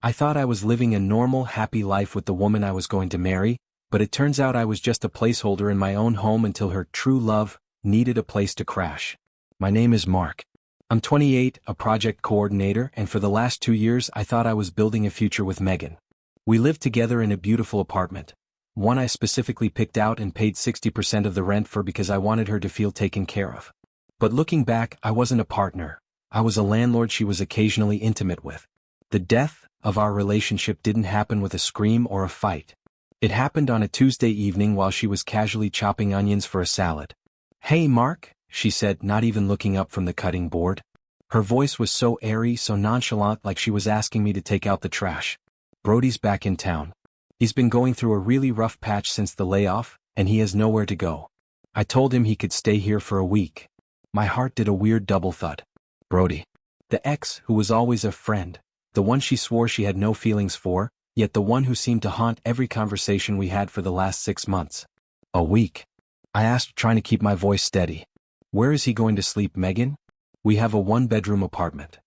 I thought I was living a normal, happy life with the woman I was going to marry, but it turns out I was just a placeholder in my own home until her true love needed a place to crash. My name is Mark. I'm 28, a project coordinator, and for the last 2 years I thought I was building a future with Megan. We lived together in a beautiful apartment, one I specifically picked out and paid 60% of the rent for because I wanted her to feel taken care of. But looking back, I wasn't a partner. I was a landlord she was occasionally intimate with. The death of our relationship didn't happen with a scream or a fight. It happened on a Tuesday evening while she was casually chopping onions for a salad. "Hey Mark," she said, not even looking up from the cutting board. Her voice was so airy, so nonchalant, like she was asking me to take out the trash. "Brody's back in town. He's been going through a really rough patch since the layoff, and he has nowhere to go. I told him he could stay here for a week." My heart did a weird double thud. Brody. The ex who was always a friend. The one she swore she had no feelings for, yet the one who seemed to haunt every conversation we had for the last 6 months. "A week?" I asked, trying to keep my voice steady. "Where is he going to sleep, Megan? We have a 1-bedroom apartment."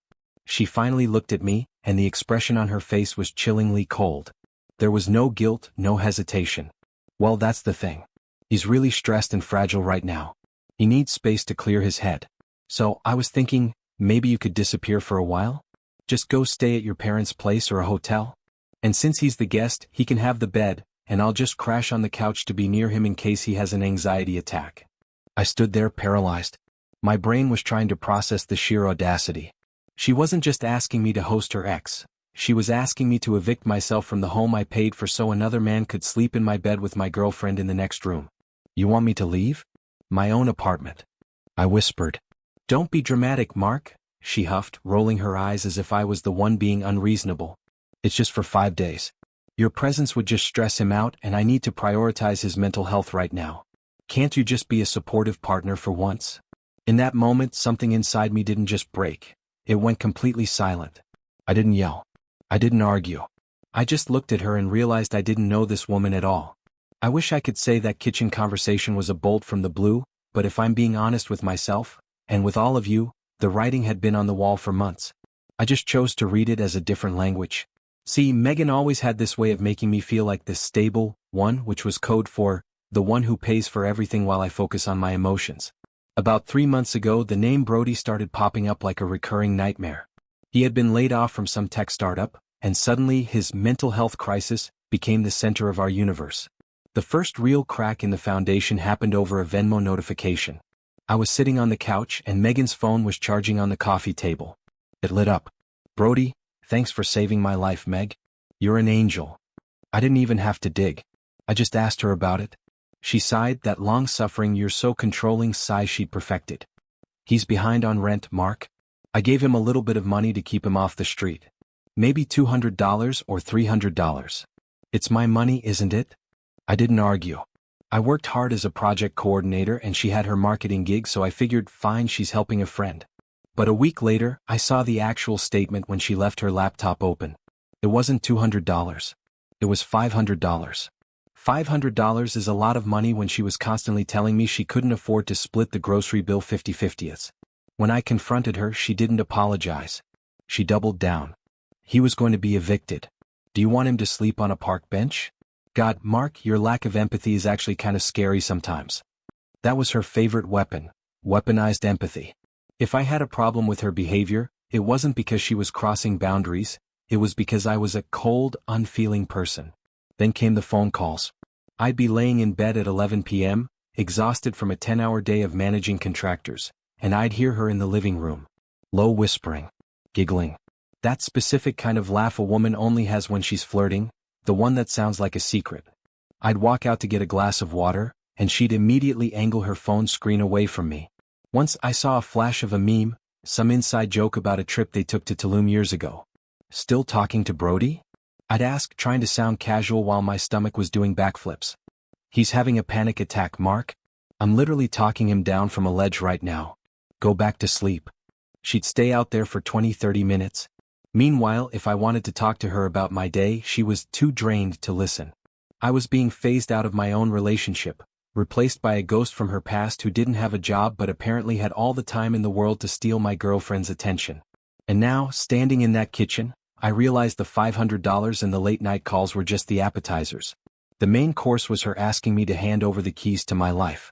She finally looked at me, and the expression on her face was chillingly cold. There was no guilt, no hesitation. "Well, that's the thing. He's really stressed and fragile right now. He needs space to clear his head. So, I was thinking, maybe you could disappear for a while? Just go stay at your parents' place or a hotel? And since he's the guest, he can have the bed, and I'll just crash on the couch to be near him in case he has an anxiety attack." I stood there paralyzed. My brain was trying to process the sheer audacity. She wasn't just asking me to host her ex. She was asking me to evict myself from the home I paid for so another man could sleep in my bed with my girlfriend in the next room. "You want me to leave?" "My own apartment," I whispered. "Don't be dramatic, Mark," she huffed, rolling her eyes as if I was the one being unreasonable. "It's just for 5 days. Your presence would just stress him out, and I need to prioritize his mental health right now. Can't you just be a supportive partner for once?" In that moment, something inside me didn't just break. It went completely silent. I didn't yell. I didn't argue. I just looked at her and realized I didn't know this woman at all. I wish I could say that kitchen conversation was a bolt from the blue, but if I'm being honest with myself, and with all of you, the writing had been on the wall for months. I just chose to read it as a different language. See, Megan always had this way of making me feel like this stable one, which was code for the one who pays for everything while I focus on my emotions. About 3 months ago, the name Brody started popping up like a recurring nightmare. He had been laid off from some tech startup, and suddenly his mental health crisis became the center of our universe. The first real crack in the foundation happened over a Venmo notification. I was sitting on the couch and Megan's phone was charging on the coffee table. It lit up. "Brody, thanks for saving my life, Meg. You're an angel." I didn't even have to dig. I just asked her about it. She sighed, that long-suffering, "you're so controlling" sigh she'd perfected. "He's behind on rent, Mark." I gave him a little bit of money to keep him off the street. Maybe $200 or $300. "It's my money, isn't it?" I didn't argue. I worked hard as a project coordinator and she had her marketing gig, so I figured, fine, she's helping a friend. But a week later, I saw the actual statement when she left her laptop open. It wasn't $200. It was $500. $500 is a lot of money when she was constantly telling me she couldn't afford to split the grocery bill 50-50. When I confronted her, she didn't apologize. She doubled down. He was going to be evicted. "Do you want him to sleep on a park bench?" God, Mark, your lack of empathy is actually kind of scary sometimes. That was her favorite weapon, weaponized empathy. If I had a problem with her behavior, it wasn't because she was crossing boundaries, it was because I was a cold, unfeeling person. Then came the phone calls. I'd be laying in bed at 11 p.m., exhausted from a 10-hour day of managing contractors, and I'd hear her in the living room. Low whispering. Giggling. That specific kind of laugh a woman only has when she's flirting, the one that sounds like a secret. I'd walk out to get a glass of water, and she'd immediately angle her phone screen away from me. Once I saw a flash of a meme, some inside joke about a trip they took to Tulum years ago. "Still talking to Brody?" I'd ask, trying to sound casual while my stomach was doing backflips. "He's having a panic attack, Mark. I'm literally talking him down from a ledge right now. Go back to sleep." She'd stay out there for 20-30 minutes. Meanwhile, if I wanted to talk to her about my day, she was too drained to listen. I was being phased out of my own relationship, replaced by a ghost from her past who didn't have a job but apparently had all the time in the world to steal my girlfriend's attention. And now, standing in that kitchen, I realized the $500 and the late-night calls were just the appetizers. The main course was her asking me to hand over the keys to my life.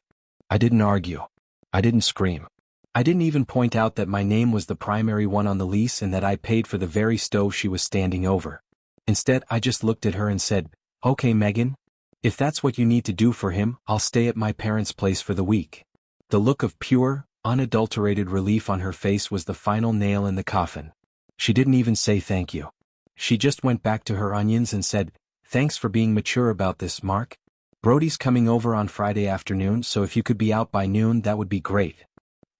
I didn't argue. I didn't scream. I didn't even point out that my name was the primary one on the lease and that I paid for the very stove she was standing over. Instead, I just looked at her and said, "Okay, Megan. If that's what you need to do for him, I'll stay at my parents' place for the week." The look of pure, unadulterated relief on her face was the final nail in the coffin. She didn't even say thank you. She just went back to her onions and said, "Thanks for being mature about this, Mark. Brody's coming over on Friday afternoon, so if you could be out by noon, that would be great.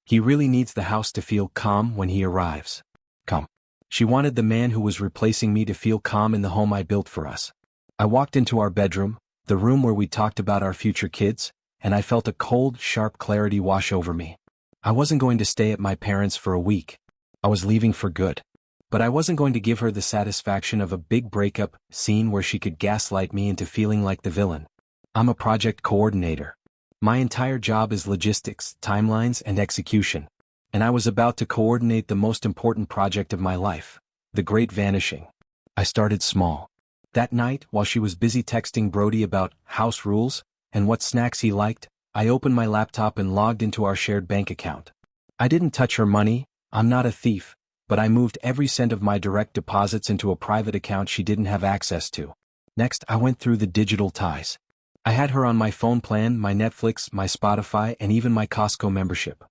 He really needs the house to feel calm when he arrives." Calm. She wanted the man who was replacing me to feel calm in the home I built for us. I walked into our bedroom, the room where we talked about our future kids, and I felt a cold, sharp clarity wash over me. I wasn't going to stay at my parents' for a week. I was leaving for good. But I wasn't going to give her the satisfaction of a big breakup scene where she could gaslight me into feeling like the villain. I'm a project coordinator. My entire job is logistics, timelines, and execution. And I was about to coordinate the most important project of my life, the Great Vanishing. I started small. That night, while she was busy texting Brody about house rules and what snacks he liked, I opened my laptop and logged into our shared bank account. I didn't touch her money. I'm not a thief. But I moved every cent of my direct deposits into a private account she didn't have access to. Next, I went through the digital ties. I had her on my phone plan, my Netflix, my Spotify, and even my Costco membership.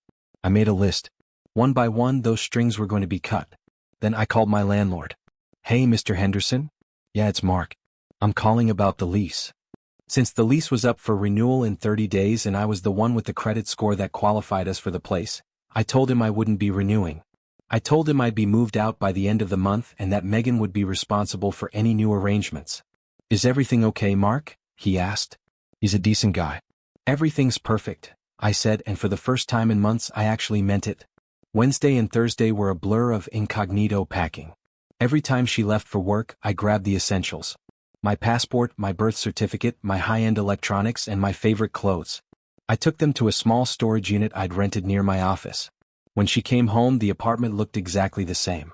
I made a list. One by one, those strings were going to be cut. Then I called my landlord. "Hey, Mr. Henderson? Yeah, it's Mark. I'm calling about the lease." Since the lease was up for renewal in 30 days and I was the one with the credit score that qualified us for the place, I told him I wouldn't be renewing. I told him I'd be moved out by the end of the month and that Megan would be responsible for any new arrangements. "Is everything okay, Mark?" he asked. "He's a decent guy." "Everything's perfect," I said, and for the first time in months I actually meant it. Wednesday and Thursday were a blur of incognito packing. Every time she left for work, I grabbed the essentials. My passport, my birth certificate, my high-end electronics, and my favorite clothes. I took them to a small storage unit I'd rented near my office. When she came home, the apartment looked exactly the same.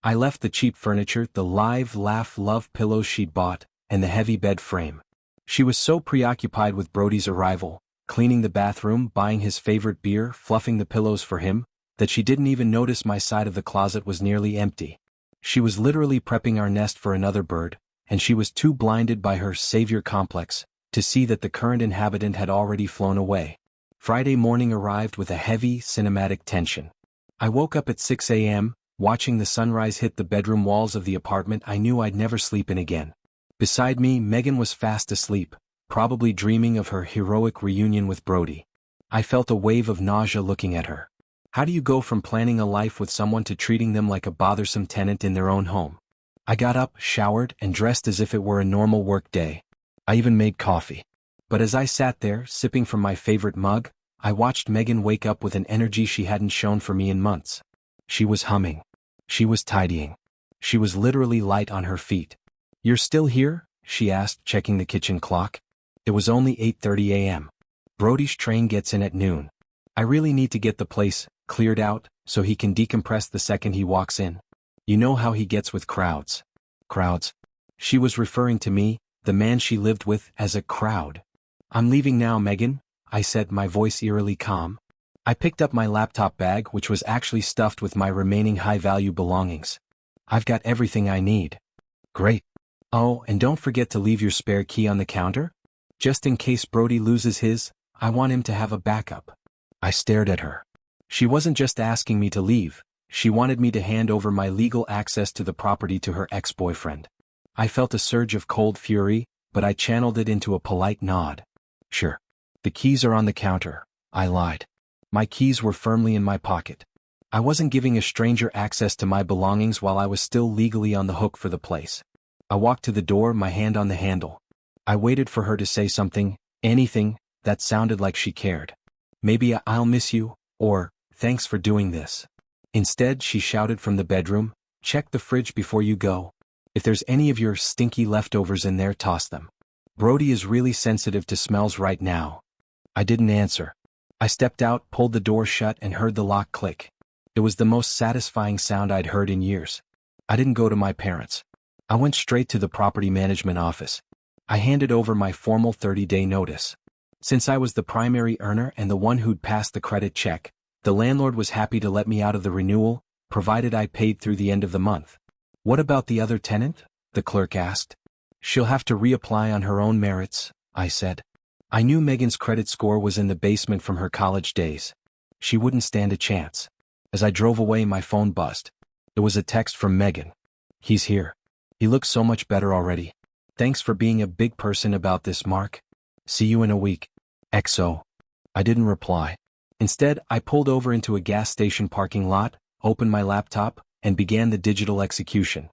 I left the cheap furniture, the live, laugh, love pillows she'd bought, and the heavy bed frame. She was so preoccupied with Brody's arrival, cleaning the bathroom, buying his favorite beer, fluffing the pillows for him, that she didn't even notice my side of the closet was nearly empty. She was literally prepping our nest for another bird, and she was too blinded by her savior complex to see that the current inhabitant had already flown away. Friday morning arrived with a heavy, cinematic tension. I woke up at 6 a.m., watching the sunrise hit the bedroom walls of the apartment I knew I'd never sleep in again. Beside me, Megan was fast asleep, probably dreaming of her heroic reunion with Brody. I felt a wave of nausea looking at her. How do you go from planning a life with someone to treating them like a bothersome tenant in their own home? I got up, showered, and dressed as if it were a normal work day. I even made coffee. But as I sat there, sipping from my favorite mug, I watched Megan wake up with an energy she hadn't shown for me in months. She was humming. She was tidying. She was literally light on her feet. "You're still here?" she asked, checking the kitchen clock. It was only 8:30 a.m. Brody's train gets in at noon. I really need to get the place cleared out so he can decompress the second he walks in. You know how he gets with crowds. Crowds. She was referring to me, the man she lived with, as a crowd. "I'm leaving now, Megan," I said, my voice eerily calm. I picked up my laptop bag, which was actually stuffed with my remaining high-value belongings. "I've got everything I need." "Great. Oh, and don't forget to leave your spare key on the counter? Just in case Brody loses his, I want him to have a backup." I stared at her. She wasn't just asking me to leave, she wanted me to hand over my legal access to the property to her ex-boyfriend. I felt a surge of cold fury, but I channeled it into a polite nod. "Sure. The keys are on the counter," I lied. My keys were firmly in my pocket. I wasn't giving a stranger access to my belongings while I was still legally on the hook for the place. I walked to the door, my hand on the handle. I waited for her to say something, anything, that sounded like she cared. Maybe "I'll miss you," or "Thanks for doing this." Instead, she shouted from the bedroom, "Check the fridge before you go. If there's any of your stinky leftovers in there, toss them. Brody is really sensitive to smells right now." I didn't answer. I stepped out, pulled the door shut, and heard the lock click. It was the most satisfying sound I'd heard in years. I didn't go to my parents. I went straight to the property management office. I handed over my formal 30-day notice. Since I was the primary earner and the one who'd passed the credit check, the landlord was happy to let me out of the renewal, provided I paid through the end of the month. What about the other tenant? The clerk asked. She'll have to reapply on her own merits, I said. I knew Megan's credit score was in the basement from her college days. She wouldn't stand a chance. As I drove away, my phone buzzed. It was a text from Megan. He's here. He looks so much better already. Thanks for being a big person about this, Mark. See you in a week. XO. I didn't reply. Instead, I pulled over into a gas station parking lot, opened my laptop, and began the digital execution.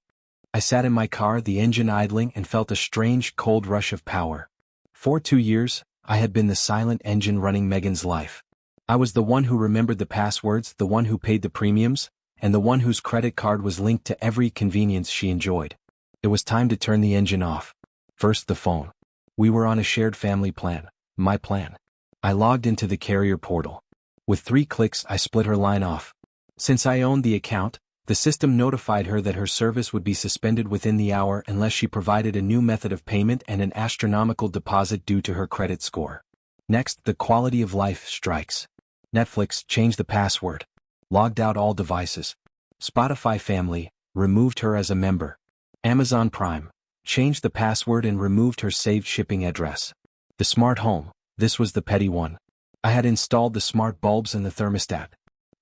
I sat in my car, the engine idling, and felt a strange, cold rush of power. For 2 years, I had been the silent engine running Megan's life. I was the one who remembered the passwords, the one who paid the premiums, and the one whose credit card was linked to every convenience she enjoyed. It was time to turn the engine off. First, the phone. We were on a shared family plan, my plan. I logged into the carrier portal. With 3 clicks, I split her line off. Since I owned the account, the system notified her that her service would be suspended within the hour unless she provided a new method of payment and an astronomical deposit due to her credit score. Next, the quality of life strikes. Netflix changed the password. Logged out all devices. Spotify family removed her as a member. Amazon Prime changed the password and removed her saved shipping address. The smart home, this was the petty one. I had installed the smart bulbs and the thermostat.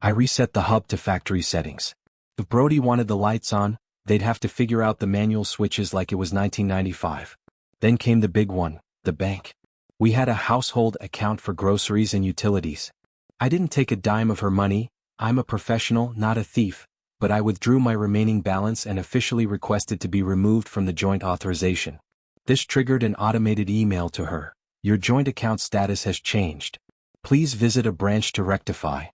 I reset the hub to factory settings. If Brody wanted the lights on, they'd have to figure out the manual switches like it was 1995. Then came the big one, the bank. We had a household account for groceries and utilities. I didn't take a dime of her money. I'm a professional, not a thief, but I withdrew my remaining balance and officially requested to be removed from the joint authorization. This triggered an automated email to her. Your joint account status has changed. Please visit a branch to rectify.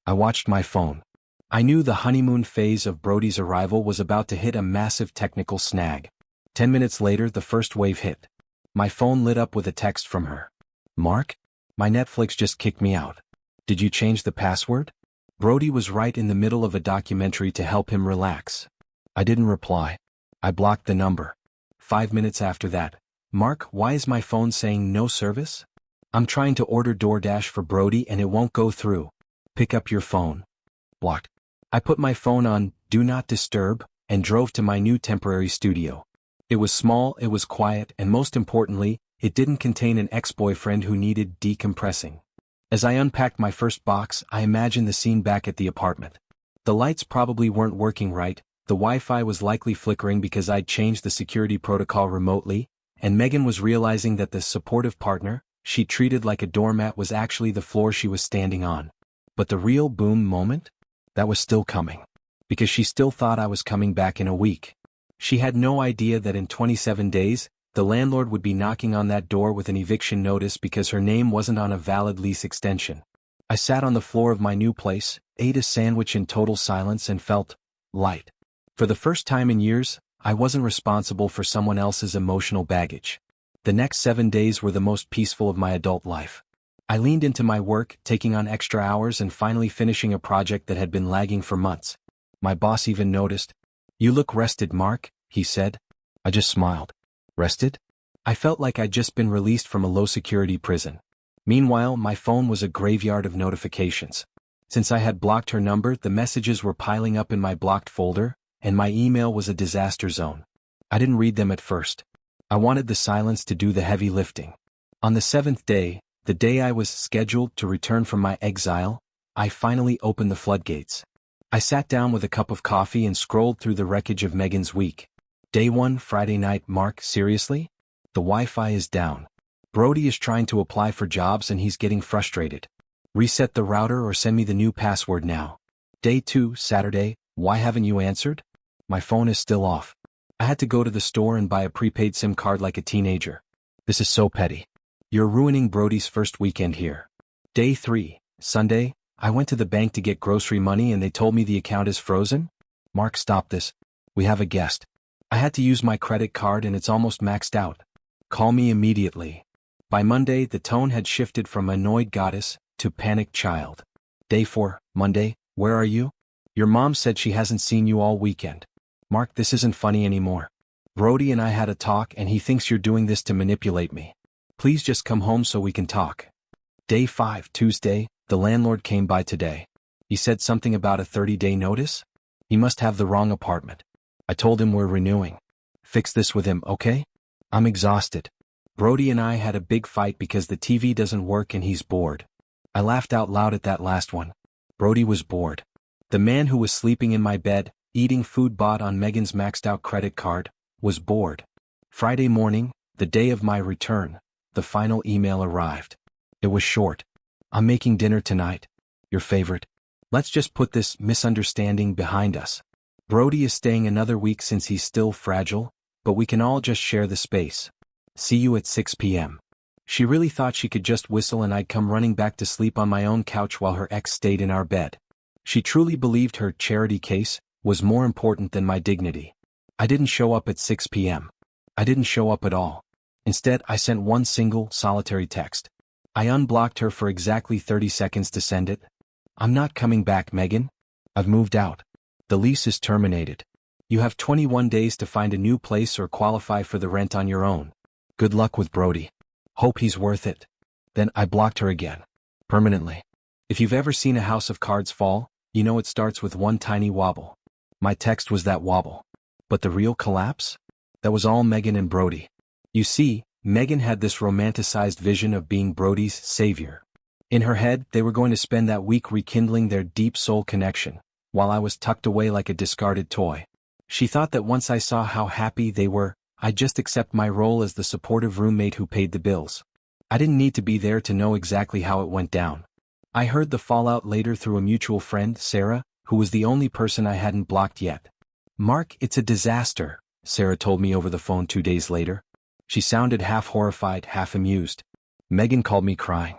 I watched my phone. I knew the honeymoon phase of Brody's arrival was about to hit a massive technical snag. 10 minutes later, the first wave hit. My phone lit up with a text from her. Mark? My Netflix just kicked me out. Did you change the password? Brody was right in the middle of a documentary to help him relax. I didn't reply. I blocked the number. 5 minutes after that. Mark, why is my phone saying no service? I'm trying to order DoorDash for Brody and it won't go through. Pick up your phone. Blocked. I put my phone on Do Not Disturb and drove to my new temporary studio. It was small, it was quiet, and most importantly, it didn't contain an ex-boyfriend who needed decompressing. As I unpacked my first box, I imagined the scene back at the apartment. The lights probably weren't working right, the Wi-Fi was likely flickering because I'd changed the security protocol remotely, and Megan was realizing that the supportive partner she treated like a doormat was actually the floor she was standing on. But the real boom moment? That was still coming. Because she still thought I was coming back in a week. She had no idea that in 27 days, the landlord would be knocking on that door with an eviction notice because her name wasn't on a valid lease extension. I sat on the floor of my new place, ate a sandwich in total silence and felt light. For the first time in years, I wasn't responsible for someone else's emotional baggage. The next 7 days were the most peaceful of my adult life. I leaned into my work, taking on extra hours and finally finishing a project that had been lagging for months. My boss even noticed. You look rested, Mark, he said. I just smiled. Rested? I felt like I'd just been released from a low-security prison. Meanwhile, my phone was a graveyard of notifications. Since I had blocked her number, the messages were piling up in my blocked folder, and my email was a disaster zone. I didn't read them at first. I wanted the silence to do the heavy lifting. On the 7th day, the day I was scheduled to return from my exile, I finally opened the floodgates. I sat down with a cup of coffee and scrolled through the wreckage of Megan's week. Day 1, Friday night. Mark, seriously? The Wi-Fi is down. Brody is trying to apply for jobs and he's getting frustrated. Reset the router or send me the new password now. Day 2, Saturday. Why haven't you answered? My phone is still off. I had to go to the store and buy a prepaid SIM card like a teenager. This is so petty. You're ruining Brody's first weekend here. Day 3, Sunday. I went to the bank to get grocery money and they told me the account is frozen. Mark, stop this. We have a guest. I had to use my credit card and it's almost maxed out. Call me immediately. By Monday, the tone had shifted from annoyed goddess to panicked child. Day 4, Monday. Where are you? Your mom said she hasn't seen you all weekend. Mark, this isn't funny anymore. Brody and I had a talk and he thinks you're doing this to manipulate me. Please just come home so we can talk. Day 5, Tuesday, the landlord came by today. He said something about a 30-day notice? He must have the wrong apartment. I told him we're renewing. Fix this with him, okay? I'm exhausted. Brody and I had a big fight because the TV doesn't work and he's bored. I laughed out loud at that last one. Brody was bored. The man who was sleeping in my bed, eating food bought on Megan's maxed out credit card, was bored. Friday morning, the day of my return, the final email arrived. It was short. I'm making dinner tonight. Your favorite. Let's just put this misunderstanding behind us. Brody is staying another week since he's still fragile, but we can all just share the space. See you at 6 p.m. She really thought she could just whistle and I'd come running back to sleep on my own couch while her ex stayed in our bed. She truly believed her charity case was more important than my dignity. I didn't show up at 6 p.m. I didn't show up at all. Instead, I sent one single, solitary text. I unblocked her for exactly 30 seconds to send it. I'm not coming back, Megan. I've moved out. The lease is terminated. You have 21 days to find a new place or qualify for the rent on your own. Good luck with Brody. Hope he's worth it. Then I blocked her again. Permanently. If you've ever seen a house of cards fall, you know it starts with one tiny wobble. My text was that wobble. But the real collapse? That was all Megan and Brody. You see, Megan had this romanticized vision of being Brody's savior. In her head, they were going to spend that week rekindling their deep soul connection, while I was tucked away like a discarded toy. She thought that once I saw how happy they were, I'd just accept my role as the supportive roommate who paid the bills. I didn't need to be there to know exactly how it went down. I heard the fallout later through a mutual friend, Sarah, who was the only person I hadn't blocked yet. Mark, it's a disaster, Sarah told me over the phone 2 days later. She sounded half horrified, half amused. Megan called me crying.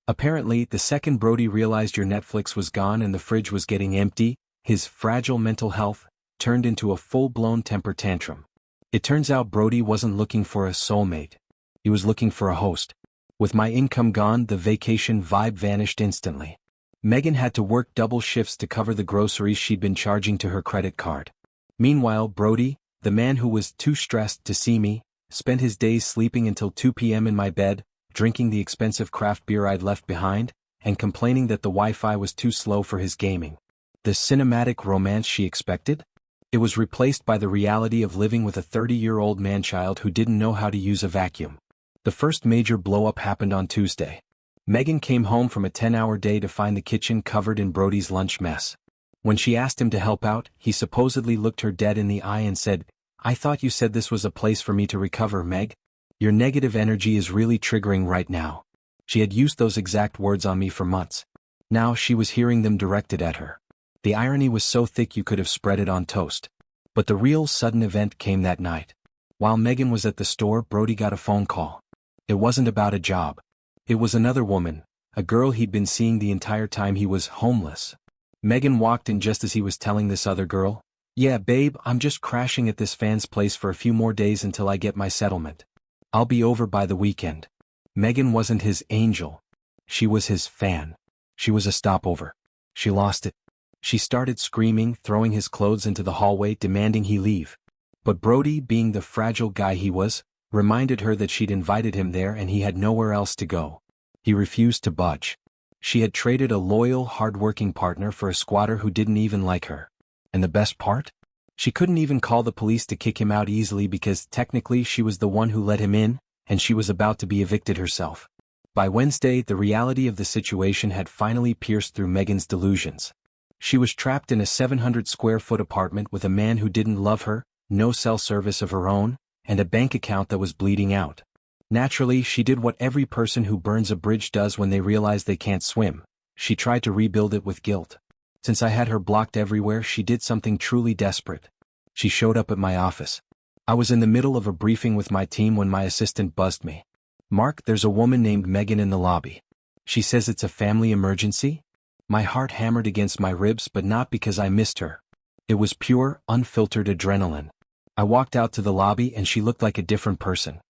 Apparently, the second Brody realized your Netflix was gone and the fridge was getting empty, his fragile mental health turned into a full-blown temper tantrum. It turns out Brody wasn't looking for a soulmate. He was looking for a host. With my income gone, the vacation vibe vanished instantly. Megan had to work double shifts to cover the groceries she'd been charging to her credit card. Meanwhile, Brody, the man who was too stressed to see me, spent his days sleeping until 2 p.m. in my bed, drinking the expensive craft beer I'd left behind, and complaining that the Wi-Fi was too slow for his gaming. The cinematic romance she expected? It was replaced by the reality of living with a 30-year-old man-child who didn't know how to use a vacuum. The first major blow-up happened on Tuesday. Megan came home from a 10-hour day to find the kitchen covered in Brody's lunch mess. When she asked him to help out, he supposedly looked her dead in the eye and said, "I thought you said this was a place for me to recover, Meg. Your negative energy is really triggering right now." She had used those exact words on me for months. Now she was hearing them directed at her. The irony was so thick you could have spread it on toast. But the real sudden event came that night. While Megan was at the store, Brody got a phone call. It wasn't about a job. It was another woman, a girl he'd been seeing the entire time he was homeless. Megan walked in just as he was telling this other girl, "Yeah, babe, I'm just crashing at this fan's place for a few more days until I get my settlement. I'll be over by the weekend." Megan wasn't his angel. She was his fan. She was a stopover. She lost it. She started screaming, throwing his clothes into the hallway, demanding he leave. But Brody, being the fragile guy he was, reminded her that she'd invited him there and he had nowhere else to go. He refused to budge. She had traded a loyal, hard-working partner for a squatter who didn't even like her. And the best part? She couldn't even call the police to kick him out easily because technically she was the one who let him in, and she was about to be evicted herself. By Wednesday, the reality of the situation had finally pierced through Megan's delusions. She was trapped in a 700-square-foot apartment with a man who didn't love her, no cell service of her own, and a bank account that was bleeding out. Naturally, she did what every person who burns a bridge does when they realize they can't swim. She tried to rebuild it with guilt. Since I had her blocked everywhere, she did something truly desperate. She showed up at my office. I was in the middle of a briefing with my team when my assistant buzzed me. "Mark, there's a woman named Megan in the lobby. She says it's a family emergency?" My heart hammered against my ribs, but not because I missed her. It was pure, unfiltered adrenaline. I walked out to the lobby and she looked like a different person.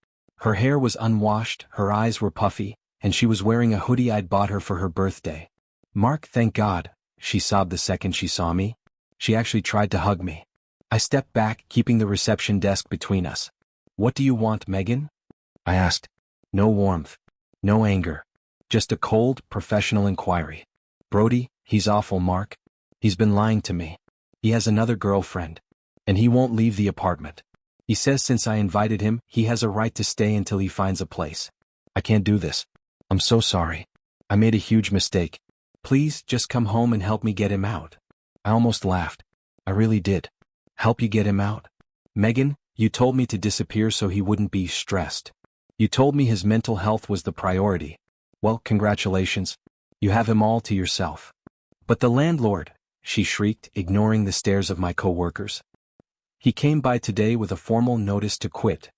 Her hair was unwashed, her eyes were puffy, and she was wearing a hoodie I'd bought her for her birthday. "Mark, thank God," she sobbed the second she saw me. She actually tried to hug me. I stepped back, keeping the reception desk between us. "What do you want, Megan?" I asked. No warmth. No anger. Just a cold, professional inquiry. "Brody, he's awful, Mark. He's been lying to me. He has another girlfriend. And he won't leave the apartment. He says since I invited him, he has a right to stay until he finds a place. I can't do this. I'm so sorry. I made a huge mistake. Please, just come home and help me get him out." I almost laughed. I really did. Help you get him out? Megan, you told me to disappear so he wouldn't be stressed. You told me his mental health was the priority. Well, congratulations. You have him all to yourself. "But the landlord," she shrieked, ignoring the stares of my co-workers. "He came by today with a formal notice to quit.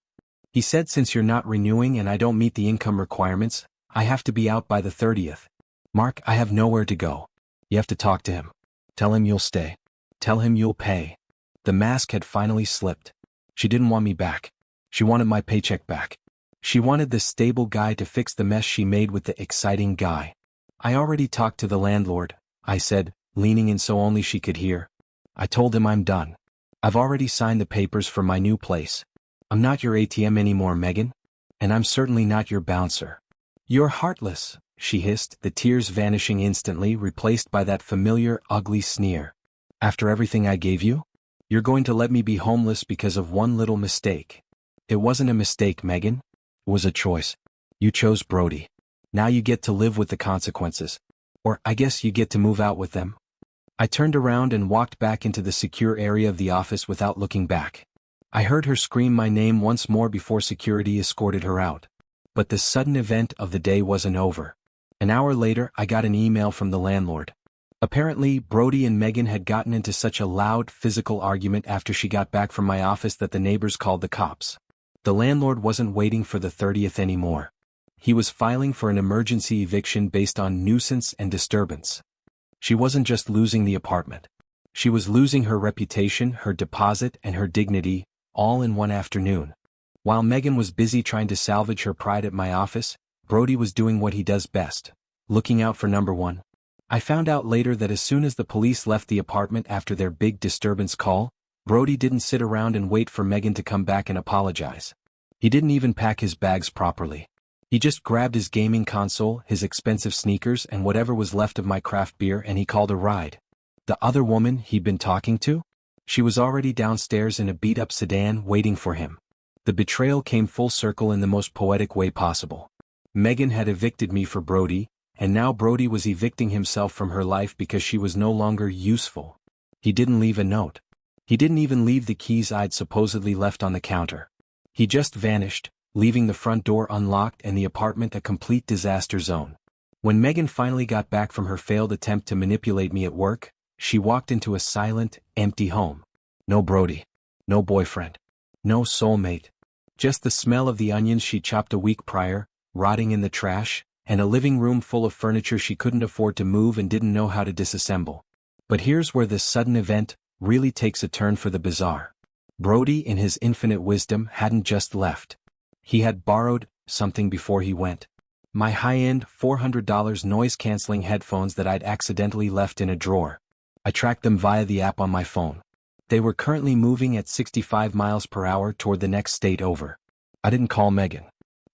He said since you're not renewing and I don't meet the income requirements, I have to be out by the 30th. Mark, I have nowhere to go. You have to talk to him. Tell him you'll stay. Tell him you'll pay." The mask had finally slipped. She didn't want me back. She wanted my paycheck back. She wanted the stable guy to fix the mess she made with the exciting guy. "I already talked to the landlord," I said, leaning in so only she could hear. "I told him I'm done. I've already signed the papers for my new place. I'm not your ATM anymore, Megan. And I'm certainly not your bouncer." "You're heartless," she hissed, the tears vanishing instantly, replaced by that familiar, ugly sneer. "After everything I gave you? You're going to let me be homeless because of one little mistake." "It wasn't a mistake, Megan. It was a choice. You chose Brody. Now you get to live with the consequences. Or I guess you get to move out with them." I turned around and walked back into the secure area of the office without looking back. I heard her scream my name once more before security escorted her out. But the sudden event of the day wasn't over. An hour later, I got an email from the landlord. Apparently, Brody and Megan had gotten into such a loud, physical argument after she got back from my office that the neighbors called the cops. The landlord wasn't waiting for the 30th anymore. He was filing for an emergency eviction based on nuisance and disturbance. She wasn't just losing the apartment. She was losing her reputation, her deposit, and her dignity, all in one afternoon. While Megan was busy trying to salvage her pride at my office, Brody was doing what he does best, looking out for number one. I found out later that as soon as the police left the apartment after their big disturbance call, Brody didn't sit around and wait for Megan to come back and apologize. He didn't even pack his bags properly. He just grabbed his gaming console, his expensive sneakers, and whatever was left of my craft beer, and he called a ride. The other woman he'd been talking to? She was already downstairs in a beat-up sedan waiting for him. The betrayal came full circle in the most poetic way possible. Megan had evicted me for Brody, and now Brody was evicting himself from her life because she was no longer useful. He didn't leave a note. He didn't even leave the keys I'd supposedly left on the counter. He just vanished, leaving the front door unlocked and the apartment a complete disaster zone. When Megan finally got back from her failed attempt to manipulate me at work, she walked into a silent, empty home. No Brody. No boyfriend. No soulmate. Just the smell of the onions she chopped a week prior, rotting in the trash, and a living room full of furniture she couldn't afford to move and didn't know how to disassemble. But here's where this sudden event really takes a turn for the bizarre. Brody, in his infinite wisdom, hadn't just left. He had borrowed something before he went. My high-end $400 noise-canceling headphones that I'd accidentally left in a drawer. I tracked them via the app on my phone. They were currently moving at 65 miles per hour toward the next state over. I didn't call Megan.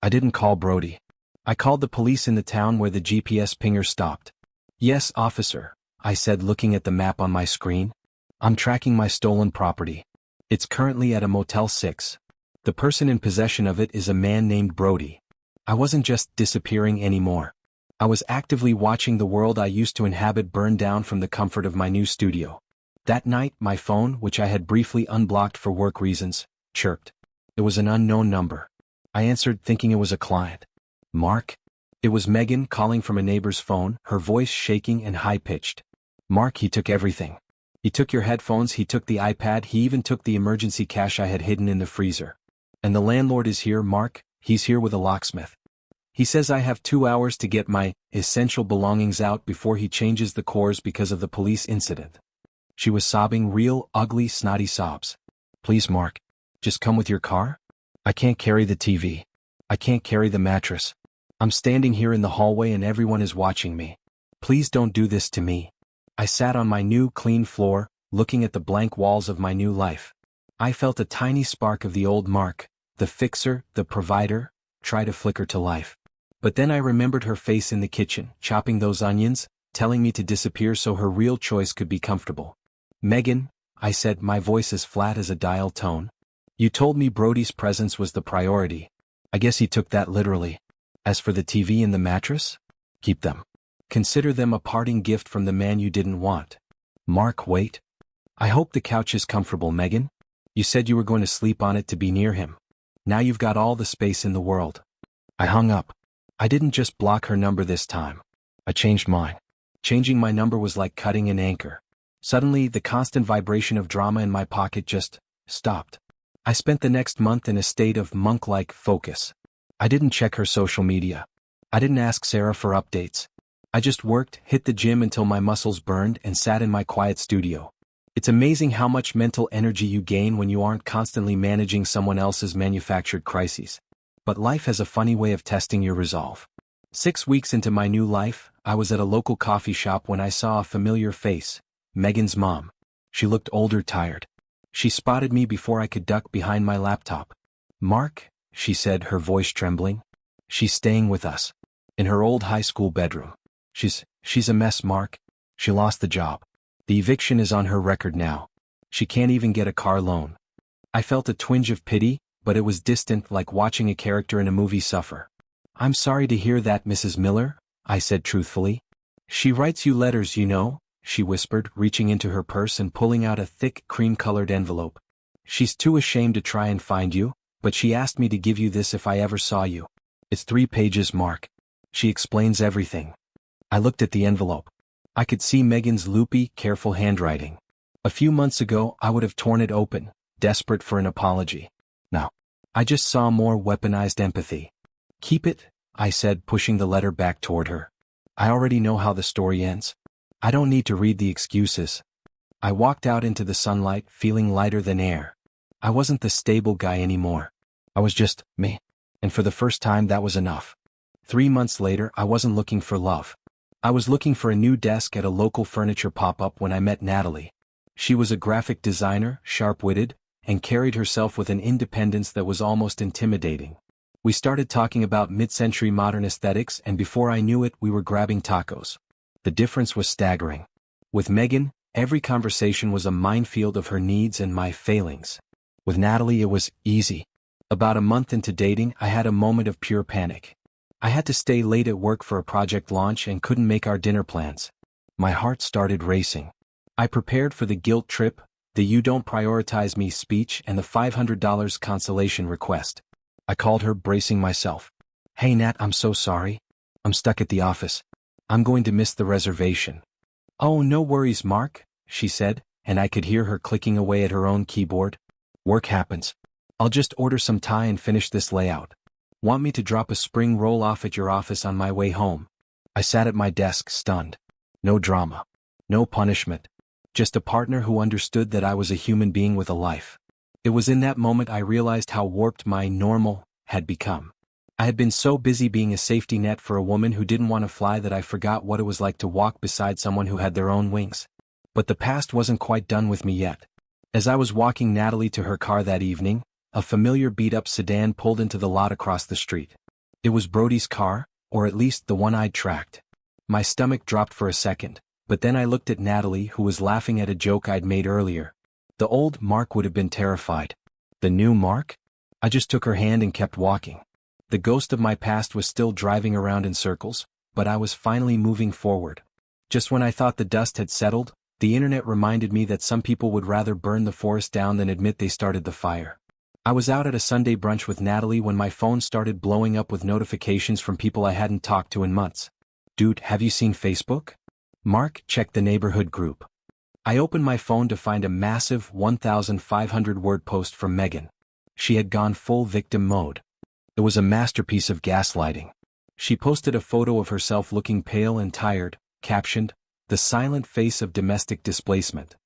I didn't call Brody. I called the police in the town where the GPS pinger stopped. "Yes, officer," I said, looking at the map on my screen. "I'm tracking my stolen property. It's currently at a Motel 6. The person in possession of it is a man named Brody." I wasn't just disappearing anymore. I was actively watching the world I used to inhabit burn down from the comfort of my new studio. That night, my phone, which I had briefly unblocked for work reasons, chirped. It was an unknown number. I answered, thinking it was a client. "Mark?" It was Megan calling from a neighbor's phone, her voice shaking and high-pitched. "Mark, he took everything. He took your headphones, he took the iPad, he even took the emergency cash I had hidden in the freezer. And the landlord is here, Mark. He's here with a locksmith. He says I have 2 hours to get my essential belongings out before he changes the course because of the police incident." She was sobbing real, ugly, snotty sobs. "Please, Mark. Just come with your car? I can't carry the TV. I can't carry the mattress. I'm standing here in the hallway and everyone is watching me. Please don't do this to me." I sat on my new, clean floor, looking at the blank walls of my new life. I felt a tiny spark of the old Mark, the fixer, the provider, try to flicker to life. But then I remembered her face in the kitchen, chopping those onions, telling me to disappear so her real choice could be comfortable. "Megan," I said, my voice as flat as a dial tone. "You told me Brody's presence was the priority. I guess he took that literally. As for the TV and the mattress? Keep them. Consider them a parting gift from the man you didn't want." "Mark, wait. I hope the couch is comfortable, Megan. You said you were going to sleep on it to be near him. Now you've got all the space in the world." I hung up. I didn't just block her number this time. I changed mine. Changing my number was like cutting an anchor. Suddenly, the constant vibration of drama in my pocket just stopped. I spent the next month in a state of monk-like focus. I didn't check her social media. I didn't ask Sarah for updates. I just worked, hit the gym until my muscles burned, and sat in my quiet studio. It's amazing how much mental energy you gain when you aren't constantly managing someone else's manufactured crises. But life has a funny way of testing your resolve. 6 weeks into my new life, I was at a local coffee shop when I saw a familiar face, Megan's mom. She looked older, tired. She spotted me before I could duck behind my laptop. "Mark," she said, her voice trembling. "She's staying with us. In her old high school bedroom. She's a mess, Mark. She lost the job. The eviction is on her record now. She can't even get a car loan." I felt a twinge of pity, but it was distant, like watching a character in a movie suffer. "I'm sorry to hear that, Mrs. Miller," I said truthfully. "She writes you letters, you know," she whispered, reaching into her purse and pulling out a thick, cream-colored envelope. "She's too ashamed to try and find you, but she asked me to give you this if I ever saw you. It's 3 pages, Mark. She explains everything." I looked at the envelope. I could see Megan's loopy, careful handwriting. A few months ago, I would have torn it open, desperate for an apology. Now, I just saw more weaponized empathy. "Keep it," I said, pushing the letter back toward her. "I already know how the story ends. I don't need to read the excuses." I walked out into the sunlight, feeling lighter than air. I wasn't the stable guy anymore. I was just me. And for the first time, that was enough. 3 months later, I wasn't looking for love. I was looking for a new desk at a local furniture pop-up when I met Natalie. She was a graphic designer, sharp-witted, and carried herself with an independence that was almost intimidating. We started talking about mid-century modern aesthetics, and before I knew it, we were grabbing tacos. The difference was staggering. With Megan, every conversation was a minefield of her needs and my failings. With Natalie, it was easy. About a month into dating, I had a moment of pure panic. I had to stay late at work for a project launch and couldn't make our dinner plans. My heart started racing. I prepared for the guilt trip, the "you don't prioritize me" speech, and the $500 consolation request. I called her, bracing myself. "Hey Nat, I'm so sorry. I'm stuck at the office. I'm going to miss the reservation." "Oh, no worries, Mark," she said, and I could hear her clicking away at her own keyboard. "Work happens. I'll just order some Thai and finish this layout. Want me to drop a spring roll off at your office on my way home?" I sat at my desk, stunned. No drama. No punishment. Just a partner who understood that I was a human being with a life. It was in that moment I realized how warped my normal had become. I had been so busy being a safety net for a woman who didn't want to fly that I forgot what it was like to walk beside someone who had their own wings. But the past wasn't quite done with me yet. As I was walking Natalie to her car that evening, a familiar beat-up sedan pulled into the lot across the street. It was Brody's car, or at least the one I'd tracked. My stomach dropped for a second, but then I looked at Natalie, who was laughing at a joke I'd made earlier. The old Mark would have been terrified. The new Mark? I just took her hand and kept walking. The ghost of my past was still driving around in circles, but I was finally moving forward. Just when I thought the dust had settled, the internet reminded me that some people would rather burn the forest down than admit they started the fire. I was out at a Sunday brunch with Natalie when my phone started blowing up with notifications from people I hadn't talked to in months. "Dude, have you seen Facebook? Mark, check the neighborhood group." I opened my phone to find a massive 1,500-word post from Megan. She had gone full victim mode. It was a masterpiece of gaslighting. She posted a photo of herself looking pale and tired, captioned, "The silent face of domestic displacement."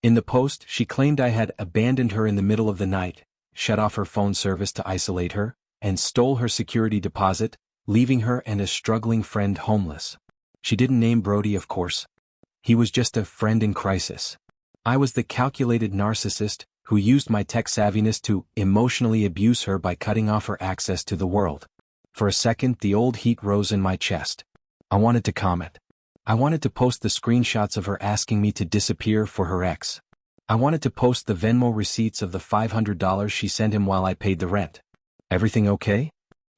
In the post, she claimed I had abandoned her in the middle of the night, shut off her phone service to isolate her, and stole her security deposit, leaving her and a struggling friend homeless. She didn't name Brody, of course. He was just a friend in crisis. I was the calculated narcissist who used my tech savviness to emotionally abuse her by cutting off her access to the world. For a second, the old heat rose in my chest. I wanted to comment. I wanted to post the screenshots of her asking me to disappear for her ex. I wanted to post the Venmo receipts of the $500 she sent him while I paid the rent. "Everything okay?"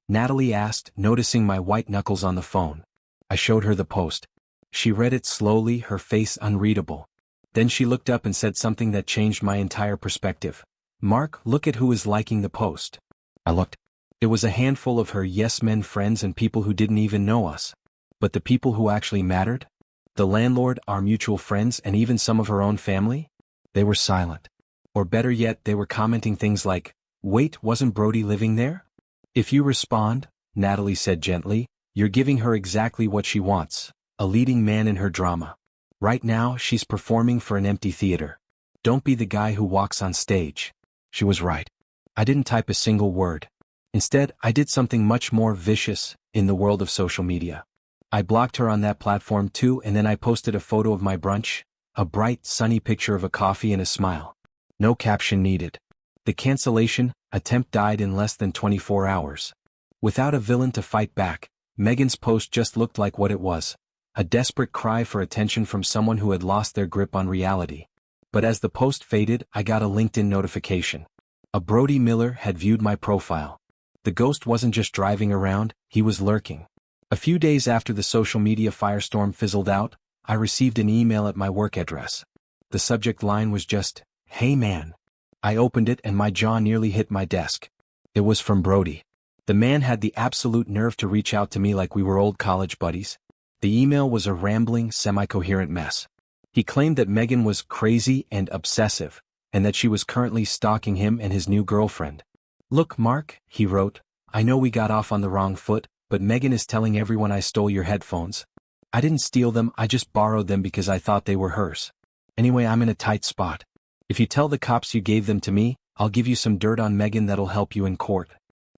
Natalie asked, noticing my white knuckles on the phone. I showed her the post. She read it slowly, her face unreadable. Then she looked up and said something that changed my entire perspective. "Mark, look at who is liking the post." I looked. It was a handful of her yes-men friends and people who didn't even know us. But the people who actually mattered? The landlord, our mutual friends, and even some of her own family? They were silent. Or better yet, they were commenting things like, "Wait, wasn't Brody living there?" "If you respond," Natalie said gently, "you're giving her exactly what she wants, a leading man in her drama. Right now, she's performing for an empty theater. Don't be the guy who walks on stage." She was right. I didn't type a single word. Instead, I did something much more vicious in the world of social media. I blocked her on that platform too, and then I posted a photo of my brunch, a bright, sunny picture of a coffee and a smile. No caption needed. The cancellation attempt died in less than 24 hours. Without a villain to fight back, Megan's post just looked like what it was. A desperate cry for attention from someone who had lost their grip on reality. But as the post faded, I got a LinkedIn notification. A Brody Miller had viewed my profile. The ghost wasn't just driving around, he was lurking. A few days after the social media firestorm fizzled out, I received an email at my work address. The subject line was just, "Hey man." I opened it and my jaw nearly hit my desk. It was from Brody. The man had the absolute nerve to reach out to me like we were old college buddies. The email was a rambling, semi-coherent mess. He claimed that Megan was crazy and obsessive, and that she was currently stalking him and his new girlfriend. "Look, Mark," he wrote, "I know we got off on the wrong foot, but Megan is telling everyone I stole your headphones. I didn't steal them, I just borrowed them because I thought they were hers. Anyway, I'm in a tight spot. If you tell the cops you gave them to me, I'll give you some dirt on Megan that'll help you in court.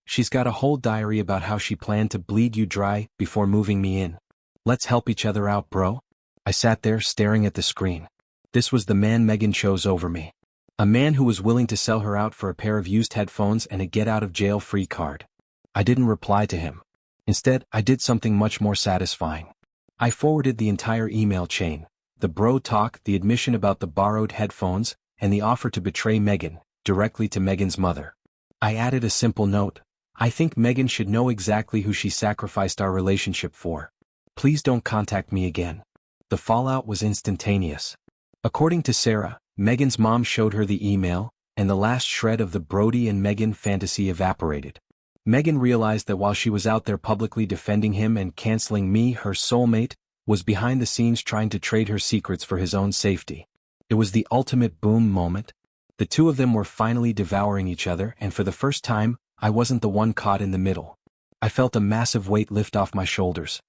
She's got a whole diary about how she planned to bleed you dry before moving me in. Let's help each other out, bro." I sat there staring at the screen. This was the man Megan chose over me. A man who was willing to sell her out for a pair of used headphones and a get-out-of-jail-free card. I didn't reply to him. Instead, I did something much more satisfying. I forwarded the entire email chain, the bro talk, the admission about the borrowed headphones, and the offer to betray Megan, directly to Megan's mother. I added a simple note. "I think Megan should know exactly who she sacrificed our relationship for. Please don't contact me again." The fallout was instantaneous. According to Sarah, Megan's mom showed her the email, and the last shred of the Brody and Megan fantasy evaporated. Megan realized that while she was out there publicly defending him and canceling me, her soulmate, was behind the scenes trying to trade her secrets for his own safety. It was the ultimate boom moment. The two of them were finally devouring each other, and for the first time, I wasn't the one caught in the middle. I felt a massive weight lift off my shoulders.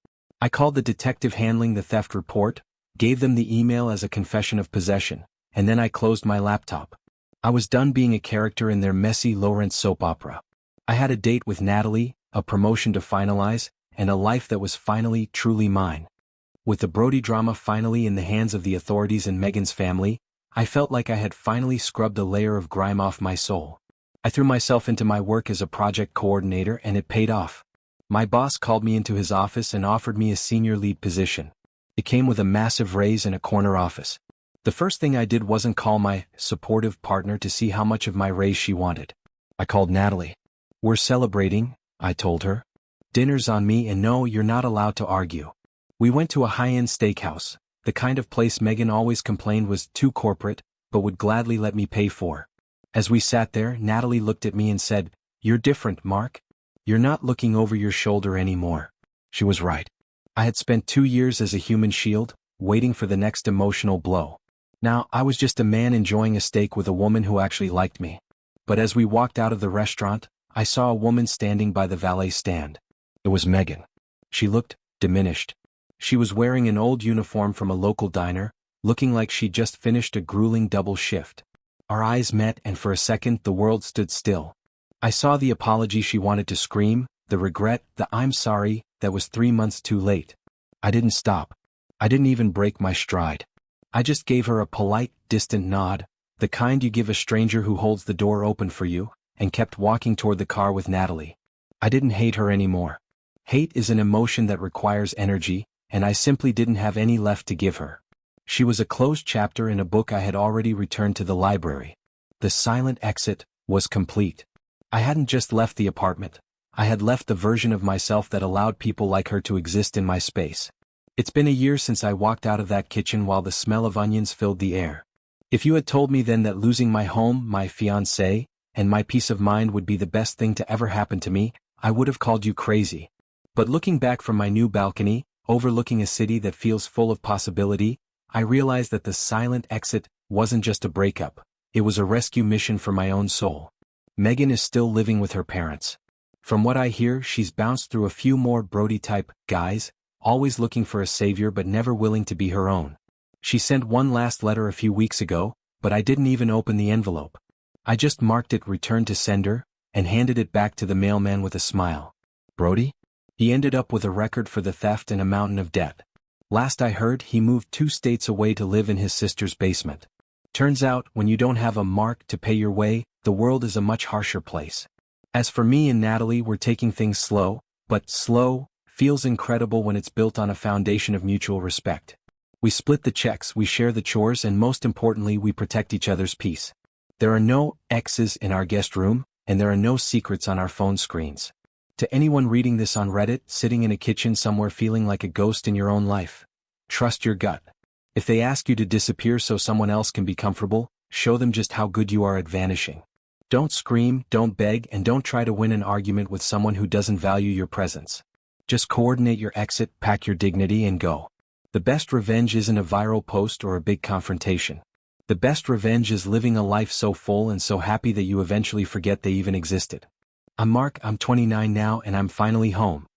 I called the detective handling the theft report, gave them the email as a confession of possession, and then I closed my laptop. I was done being a character in their messy, low-rent soap opera. I had a date with Natalie, a promotion to finalize, and a life that was finally truly mine. With the Brody drama finally in the hands of the authorities and Megan's family, I felt like I had finally scrubbed a layer of grime off my soul. I threw myself into my work as a project coordinator and it paid off. My boss called me into his office and offered me a senior lead position. It came with a massive raise and a corner office. The first thing I did wasn't call my supportive partner to see how much of my raise she wanted. I called Natalie. "We're celebrating," I told her. "Dinner's on me, and no, you're not allowed to argue." We went to a high-end steakhouse, the kind of place Megan always complained was too corporate, but would gladly let me pay for. As we sat there, Natalie looked at me and said, "You're different, Mark. You're not looking over your shoulder anymore." She was right. I had spent 2 years as a human shield, waiting for the next emotional blow. Now, I was just a man enjoying a steak with a woman who actually liked me. But as we walked out of the restaurant, I saw a woman standing by the valet stand. It was Megan. She looked diminished. She was wearing an old uniform from a local diner, looking like she'd just finished a grueling double shift. Our eyes met, and for a second the world stood still. I saw the apology she wanted to scream, the regret, the "I'm sorry" that was 3 months too late. I didn't stop. I didn't even break my stride. I just gave her a polite, distant nod, the kind you give a stranger who holds the door open for you, and kept walking toward the car with Natalie. I didn't hate her anymore. Hate is an emotion that requires energy, and I simply didn't have any left to give her. She was a closed chapter in a book I had already returned to the library. The silent exit was complete. I hadn't just left the apartment. I had left the version of myself that allowed people like her to exist in my space. It's been a year since I walked out of that kitchen while the smell of onions filled the air. If you had told me then that losing my home, my fiancé, and my peace of mind would be the best thing to ever happen to me, I would have called you crazy. But looking back from my new balcony, overlooking a city that feels full of possibility, I realized that the silent exit wasn't just a breakup. It was a rescue mission for my own soul. Megan is still living with her parents. From what I hear, she's bounced through a few more Brody-type guys, always looking for a savior but never willing to be her own. She sent one last letter a few weeks ago, but I didn't even open the envelope. I just marked it returned to sender, and handed it back to the mailman with a smile. Brody? He ended up with a record for the theft and a mountain of debt. Last I heard, he moved 2 states away to live in his sister's basement. Turns out, when you don't have a Mark to pay your way, the world is a much harsher place. As for me and Natalie, we're taking things slow, but slow feels incredible when it's built on a foundation of mutual respect. We split the checks, we share the chores, and most importantly, we protect each other's peace. There are no exes in our guest room, and there are no secrets on our phone screens. To anyone reading this on Reddit, sitting in a kitchen somewhere feeling like a ghost in your own life, trust your gut. If they ask you to disappear so someone else can be comfortable, show them just how good you are at vanishing. Don't scream, don't beg, and don't try to win an argument with someone who doesn't value your presence. Just coordinate your exit, pack your dignity, and go. The best revenge isn't a viral post or a big confrontation. The best revenge is living a life so full and so happy that you eventually forget they even existed. I'm Mark, I'm 29 now, and I'm finally home.